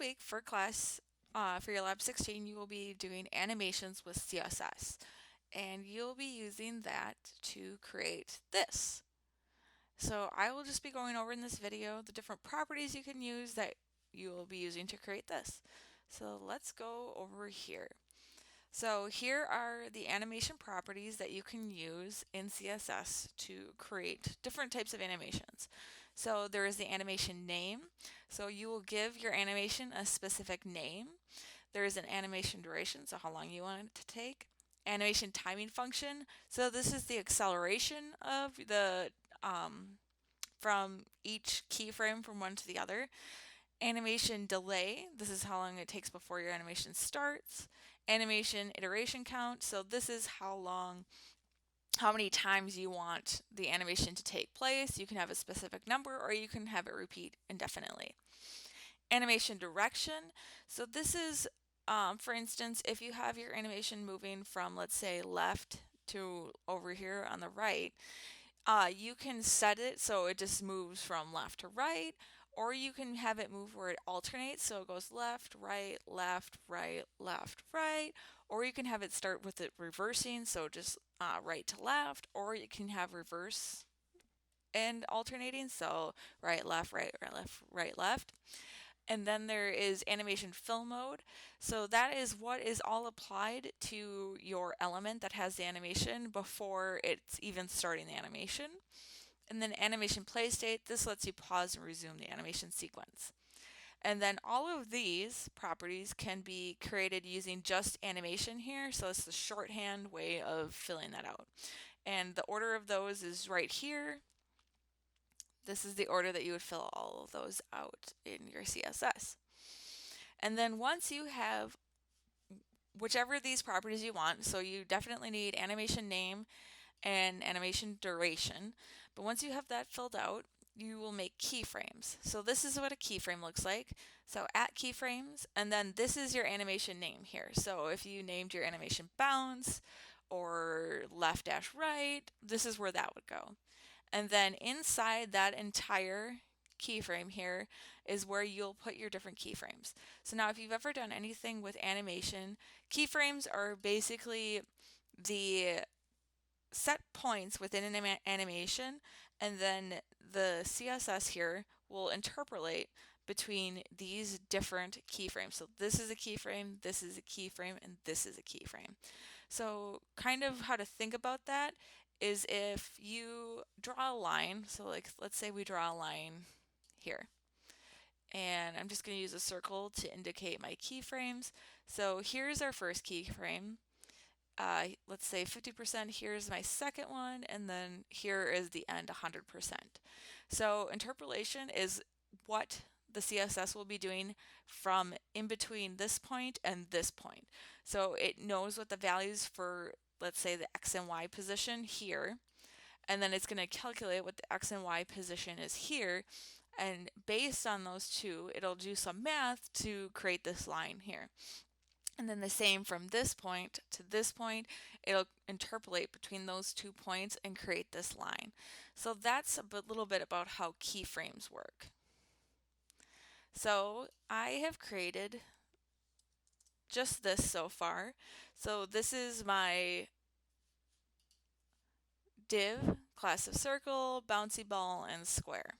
week for class, for your Lab 16, you will be doing animations with CSS. And you'll be using that to create this. So I will just be going over in this video the different properties you can use that you will be using to create this. So let's go over here. So here are the animation properties that you can use in CSS to create different types of animations. So there is the animation name. So you will give your animation a specific name. There is an animation duration, so how long you want it to take. Animation timing function. So this is the acceleration of the from each keyframe from one to the other. Animation delay, this is how long it takes before your animation starts. Animation iteration count, so this is how many times you want the animation to take place. You can have a specific number or you can have it repeat indefinitely. Animation direction, so this is, for instance, if you have your animation moving from, let's say, left to over here on the right, you can set it so it just moves from left to right, or you can have it move where it alternates, so it goes left, right, left, right, left, right, or you can have it start with it reversing, so just right to left, or you can have reverse and alternating, so right, left, right, right, left, right, left. And then there is animation fill mode. So that is what is all applied to your element that has the animation before it's even starting the animation. And then animation play state, this lets you pause and resume the animation sequence. And then all of these properties can be created using just animation here. So it's the shorthand way of filling that out. And the order of those is right here. This is the order that you would fill all of those out in your CSS. And then once you have whichever of these properties you want, so you definitely need animation name and animation duration, but once you have that filled out, you will make keyframes. So this is what a keyframe looks like. So at keyframes, and then this is your animation name here. So if you named your animation bounce or left dash right, this is where that would go. And then inside that entire keyframe here is where you'll put your different keyframes. So now if you've ever done anything with animation, keyframes are basically the set points within an animation, and then the CSS here will interpolate between these different keyframes. So this is a keyframe, this is a keyframe, and this is a keyframe. So kind of how to think about that is if you draw a line, so like let's say we draw a line here. And I'm just going to use a circle to indicate my keyframes. So here's our first keyframe. Let's say 50%, here's my second one, and then here is the end 100%. So interpolation is what the CSS will be doing from in between this point and this point. So it knows what the values for, let's say, the X and Y position here, and then it's going to calculate what the X and Y position is here, and based on those two, it'll do some math to create this line here. And then the same from this point to this point, it'll interpolate between those 2 points and create this line. So that's a little bit about how keyframes work. So I have created just this so far. So this is my div, class of circle, bouncy ball, and square.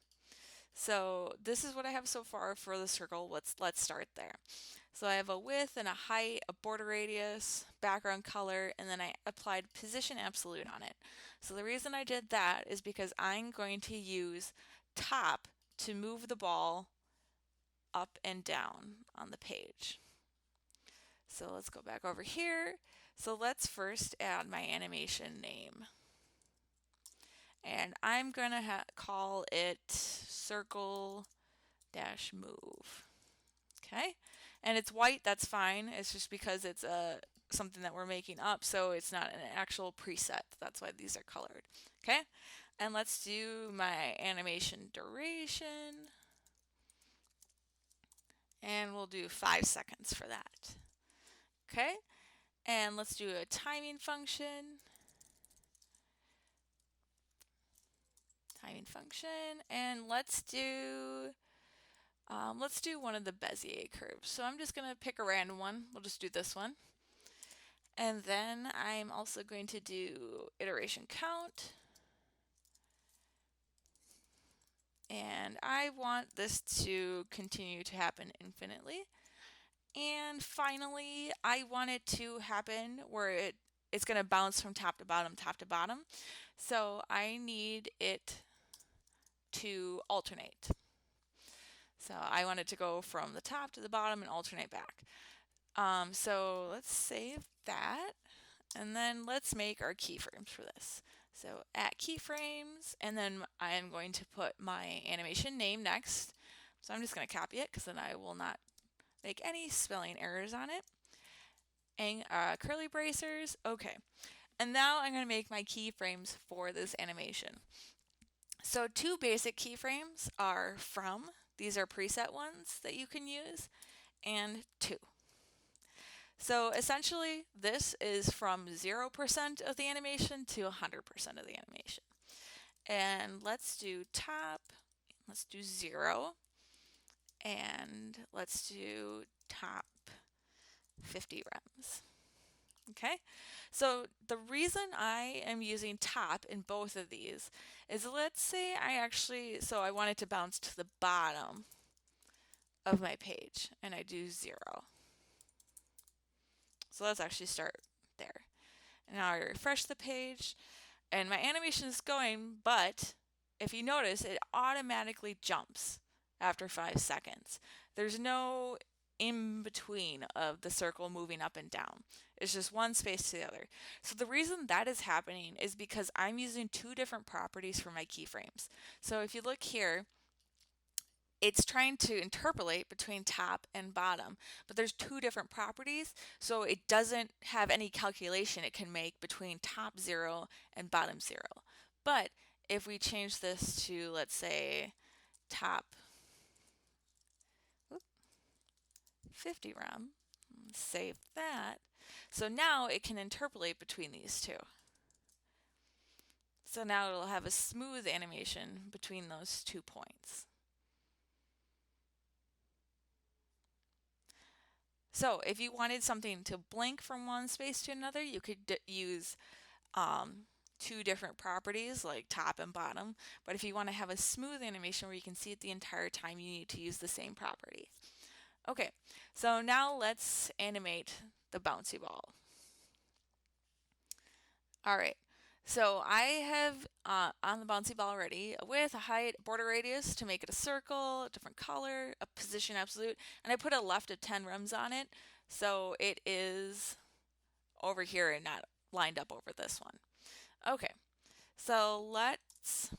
So this is what I have so far for the circle. Let's start there. So I have a width and a height, a border radius, background color, and then I applied position absolute on it. So the reason I did that is because I'm going to use top to move the ball up and down on the page. So let's go back over here. So let's first add my animation name. And I'm going to call it circle dash move. Okay, and it's white, that's fine. It's just because it's something that we're making up, so it's not an actual preset. That's why these are colored. Okay, and let's do my animation duration, and we'll do 5 seconds for that. Okay, and let's do a timing function. And let's do Let's do one of the Bezier curves. So I'm just going to pick a random one. We'll just do this one. And then I'm also going to do iteration count. And I want this to continue to happen infinitely. And finally, I want it to happen where it's going to bounce from top to bottom, top to bottom. So I need it to alternate. So I want it to go from the top to the bottom and alternate back. So let's save that. And then let's make our keyframes for this. So at keyframes, and then I am going to put my animation name next. So I'm just going to copy it because then I will not make any spelling errors on it. And curly bracers, okay. And now I'm going to make my keyframes for this animation. So two basic keyframes are from, these are preset ones that you can use, and to. So essentially, this is from 0% of the animation to 100% of the animation. And let's do top, let's do 0, and let's do top 50 rems. Okay, so the reason I am using top in both of these is, let's say I want it to bounce to the bottom of my page, and I do 0. So let's actually start there. And now I refresh the page, and my animation is going, but if you notice, it automatically jumps after 5 seconds. There's no in between of the circle moving up and down. It's just one space to the other. So the reason that is happening is because I'm using two different properties for my keyframes. So if you look here, it's trying to interpolate between top and bottom, but there's two different properties, so it doesn't have any calculation it can make between top 0 and bottom 0. But if we change this to, let's say, top 50 rem, save that, so now it can interpolate between these two. So now it'll have a smooth animation between those 2 points. So if you wanted something to blink from one space to another, you could use two different properties like top and bottom. But if you want to have a smooth animation where you can see it the entire time, you need to use the same property. Okay, so now let's animate the bouncy ball. All right, so I have on the bouncy ball already a width, a height, a border radius to make it a circle, a different color, a position absolute, and I put a left of 10 rems on it, so it is over here and not lined up over this one. Okay, so let's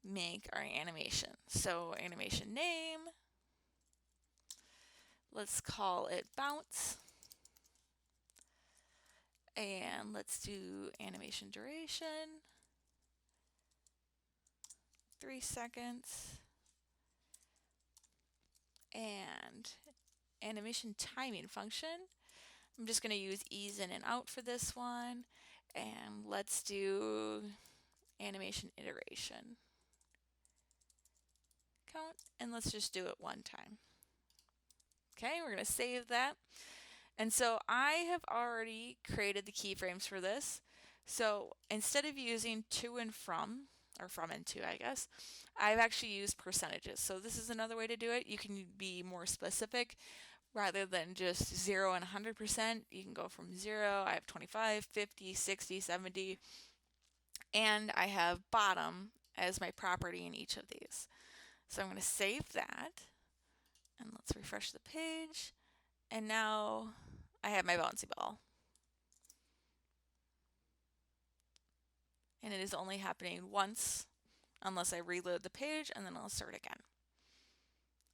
make our animation. So animation name, let's call it bounce. And let's do animation duration, 3 seconds. And animation timing function, I'm just going to use ease in and out for this one. And let's do animation iteration count, and let's just do it one time. Okay, we're going to save that. And so I have already created the keyframes for this. So instead of using to and from, or from and to, I guess, I've actually used percentages. So this is another way to do it. You can be more specific rather than just 0 and 100%. You can go from 0, I have 25, 50, 60, 70, and I have bottom as my property in each of these. So I'm going to save that, and let's refresh the page. And now I have my bouncy ball. And it is only happening once unless I reload the page, and then I'll start again.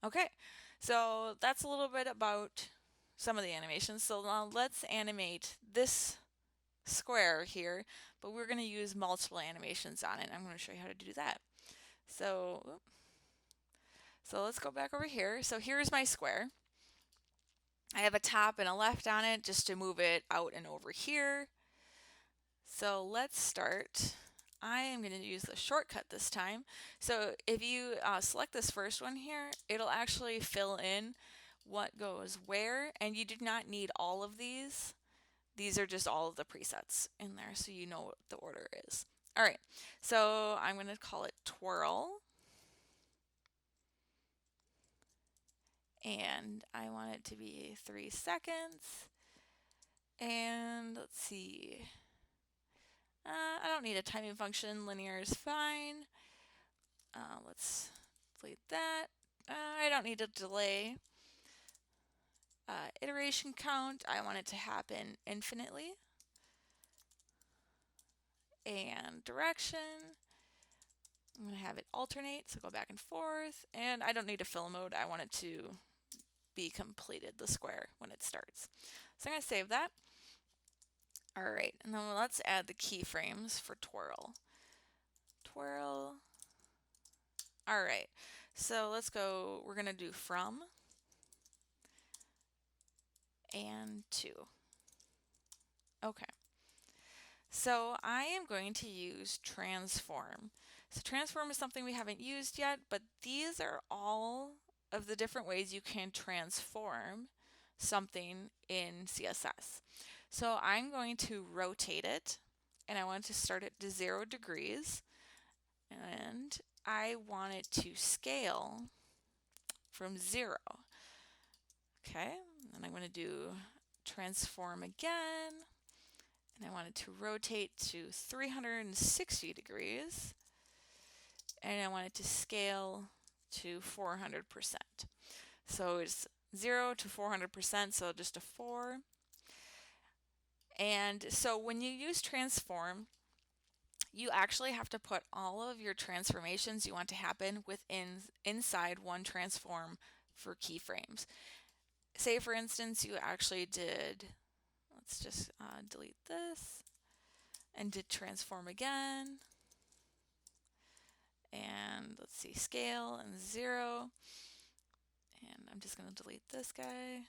Okay, so that's a little bit about some of the animations. So now let's animate this square here, but we're going to use multiple animations on it. I'm going to show you how to do that. So let's go back over here. So here's my square. I have a top and a left on it just to move it out and over here. So let's start I am going to use the shortcut this time. So if you select this first one here, it'll actually fill in what goes where, and you do not need all of these. These are just all of the presets in there, so you know what the order is. All right, so I'm going to call it twirl. And I want it to be 3 seconds. And let's see. I don't need a timing function. Linear is fine. Let's delete that. I don't need a delay. Iteration count, I want it to happen infinitely. And direction, I'm going to have it alternate, so go back and forth. And I don't need a fill mode. I want it to be completed, the square, when it starts. So I'm going to save that. All right, and then let's add the keyframes for twirl. Twirl. All right, so let's go, we're gonna do from and to. Okay, so I am going to use transform. So transform is something we haven't used yet, but these are all of the different ways you can transform something in CSS. So I'm going to rotate it, and I want to start it to 0 degrees, and I want it to scale from 0. Okay, and I'm going to do transform again, and I want it to rotate to 360 degrees, and I want it to scale to 400%. So it's 0 to 400%, so just a 4. And so when you use transform, you actually have to put all of your transformations you want to happen inside one transform for keyframes. Say for instance you actually did, let's just delete this, and did transform again, and let's see, scale and 0, and I'm just going to delete this guy,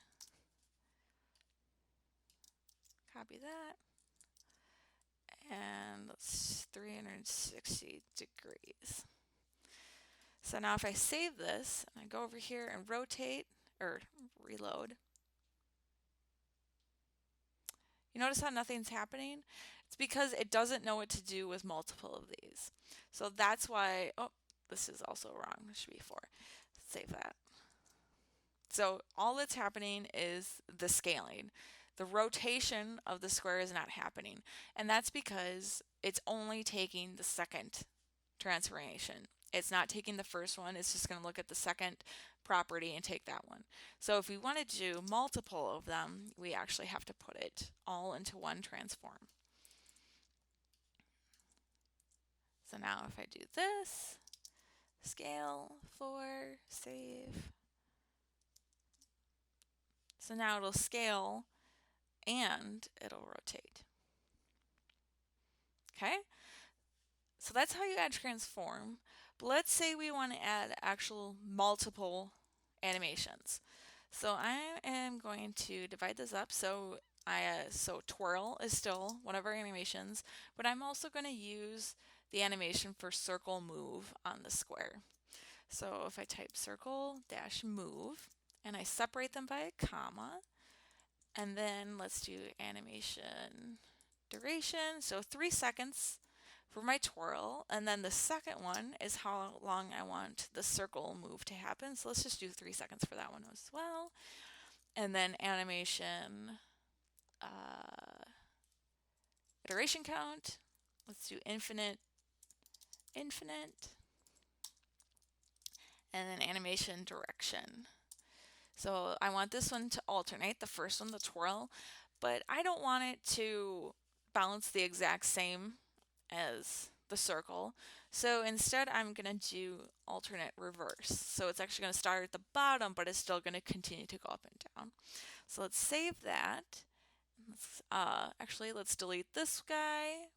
copy that, and let's 360 degrees. So now if I save this, and I go over here and rotate, or reload, you notice how nothing's happening? It's because it doesn't know what to do with multiple of these. So that's why, oh, this is also wrong. It should be 4. Save that. So all that's happening is the scaling. The rotation of the square is not happening. And that's because it's only taking the second transformation. It's not taking the first one. It's just going to look at the second property and take that one. So if we wanted to do multiple of them, we actually have to put it all into one transform. So now if I do this, scale, 4, save. So now it'll scale and it'll rotate. Okay? So that's how you add transform. But let's say we want to add actual multiple animations. So I am going to divide this up. So twirl is still one of our animations, but I'm also going to use the animation for circle move on the square. So if I type circle dash move and I separate them by a comma, and then let's do animation duration. So 3 seconds for my twirl, and then the second one is how long I want the circle move to happen. So let's just do 3 seconds for that one as well. And then animation iteration count. Let's do infinite, infinite, and then animation direction. So I want this one to alternate, the first one, the twirl, but I don't want it to bounce the exact same as the circle. So instead I'm going to do alternate reverse. So it's actually going to start at the bottom, but it's still going to continue to go up and down. So let's save that. Actually, let's delete this guy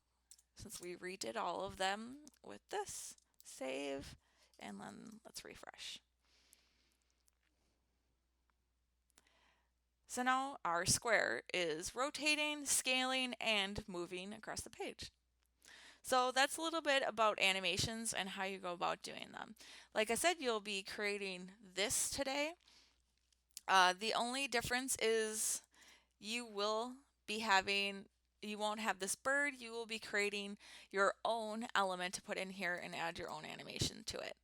since we redid all of them with this. Save, and then let's refresh. So now our square is rotating, scaling, and moving across the page. So that's a little bit about animations and how you go about doing them. Like I said, you'll be creating this today. The only difference is you will be having, you won't have this bird, you will be creating your own element to put in here and add your own animation to it.